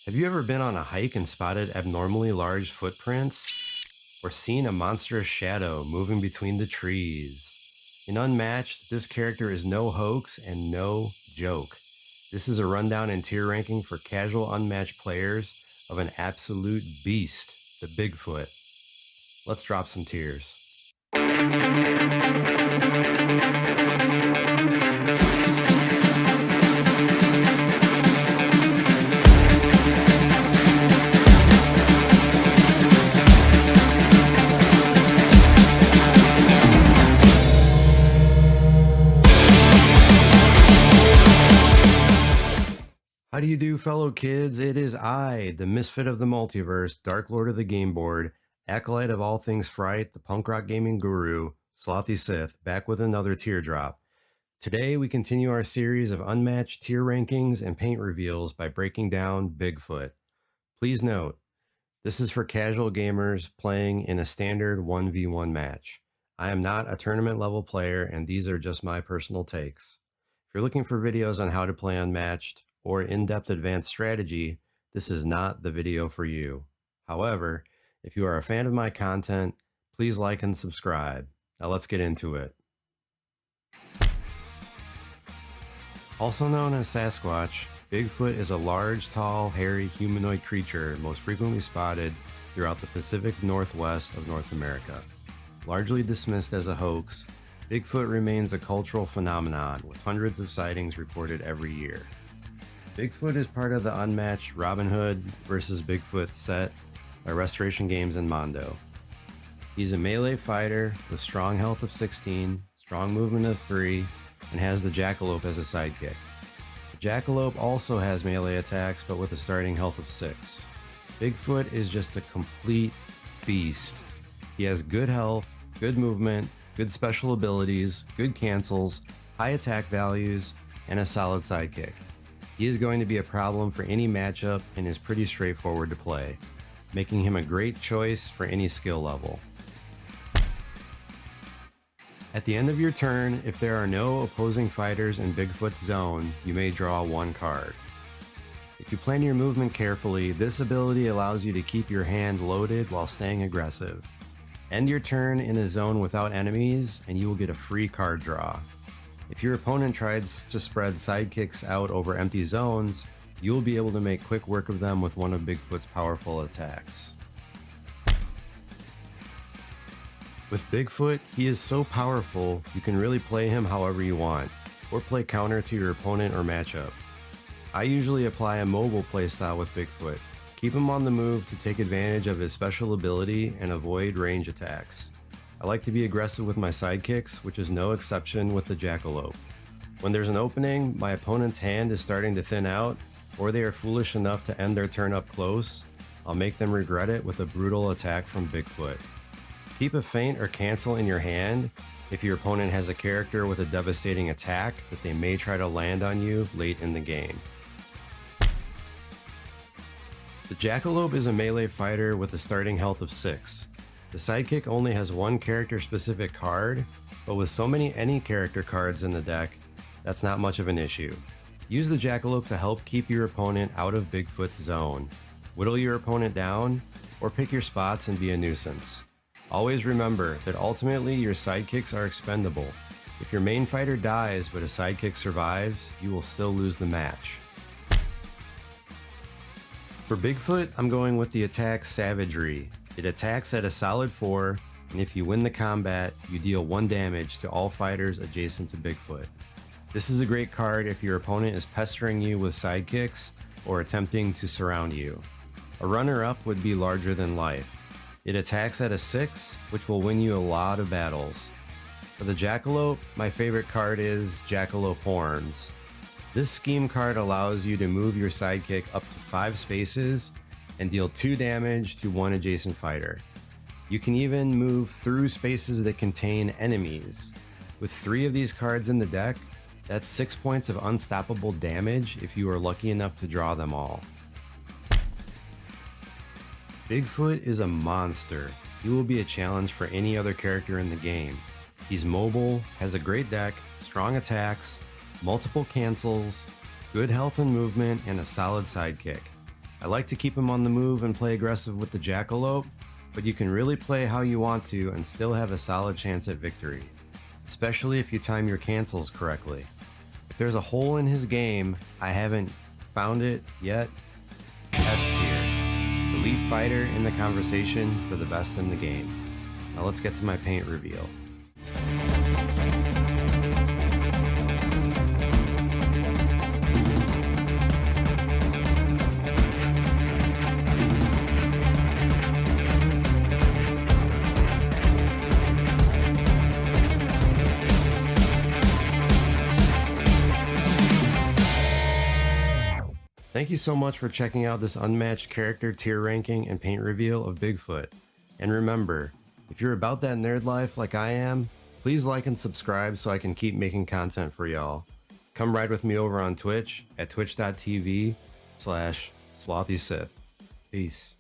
Have you ever been on a hike and spotted abnormally large footprints? Or seen a monstrous shadow moving between the trees? In Unmatched, this character is no hoax and no joke. This is a rundown and tier ranking for casual Unmatched players of an absolute beast, the Bigfoot. Let's drop some tiers. How do you do, fellow kids? It is I, the misfit of the multiverse, Dark Lord of the Game Board, acolyte of all things fright, the punk rock gaming guru, SlothySith, back with another teardrop. Today, we continue our series of unmatched tier rankings and paint reveals by breaking down Bigfoot. Please note, this is for casual gamers playing in a standard 1v1 match. I am not a tournament level player, and these are just my personal takes. If you're looking for videos on how to play Unmatched or in-depth advanced strategy, this is not the video for you. However, if you are a fan of my content, please like and subscribe. Now let's get into it. Also known as Sasquatch, Bigfoot is a large, tall, hairy humanoid creature most frequently spotted throughout the Pacific Northwest of North America. Largely dismissed as a hoax, Bigfoot remains a cultural phenomenon with hundreds of sightings reported every year. Bigfoot is part of the Unmatched Robin Hood vs. Bigfoot set by Restoration Games and Mondo. He's a melee fighter with strong health of 16, strong movement of 3, and has the jackalope as a sidekick. The jackalope also has melee attacks, but with a starting health of 6. Bigfoot is just a complete beast. He has good health, good movement, good special abilities, good cancels, high attack values, and a solid sidekick. He is going to be a problem for any matchup and is pretty straightforward to play, making him a great choice for any skill level. At the end of your turn, if there are no opposing fighters in Bigfoot's zone, you may draw one card. If you plan your movement carefully, this ability allows you to keep your hand loaded while staying aggressive. End your turn in a zone without enemies, and you will get a free card draw. If your opponent tries to spread sidekicks out over empty zones, you will be able to make quick work of them with one of Bigfoot's powerful attacks. With Bigfoot, he is so powerful, you can really play him however you want, or play counter to your opponent or matchup. I usually apply a mobile playstyle with Bigfoot. Keep him on the move to take advantage of his special ability and avoid range attacks. I like to be aggressive with my sidekicks, which is no exception with the jackalope. When there's an opening, my opponent's hand is starting to thin out, or they are foolish enough to end their turn up close, I'll make them regret it with a brutal attack from Bigfoot. Keep a feint or cancel in your hand if your opponent has a character with a devastating attack that they may try to land on you late in the game. The jackalope is a melee fighter with a starting health of 6. The sidekick only has one character-specific card, but with so many any character cards in the deck, that's not much of an issue. Use the jackalope to help keep your opponent out of Bigfoot's zone. Whittle your opponent down, or pick your spots and be a nuisance. Always remember that ultimately your sidekicks are expendable. If your main fighter dies but a sidekick survives, you will still lose the match. For Bigfoot, I'm going with the attack Savagery. It attacks at a solid 4, and if you win the combat, you deal 1 damage to all fighters adjacent to Bigfoot. This is a great card if your opponent is pestering you with sidekicks or attempting to surround you. A runner-up would be Larger Than Life. It attacks at a 6, which will win you a lot of battles. For the jackalope, my favorite card is Jackalope Horns. This scheme card allows you to move your sidekick up to 5 spaces and deal 2 damage to one adjacent fighter. You can even move through spaces that contain enemies. With 3 of these cards in the deck, that's 6 points of unstoppable damage if you are lucky enough to draw them all. Bigfoot is a monster. He will be a challenge for any other character in the game. He's mobile, has a great deck, strong attacks, multiple cancels, good health and movement, and a solid sidekick. I like to keep him on the move and play aggressive with the jackalope, but you can really play how you want to and still have a solid chance at victory, especially if you time your cancels correctly. If there's a hole in his game, I haven't found it yet, S tier. Elite fighter in the conversation for the best in the game. Now let's get to my paint reveal. Thank you so much for checking out this unmatched character tier ranking and paint reveal of Bigfoot. And remember, if you're about that nerd life like I am, please like and subscribe so I can keep making content for y'all. Come ride with me over on Twitch at twitch.tv/SlothySith. Peace.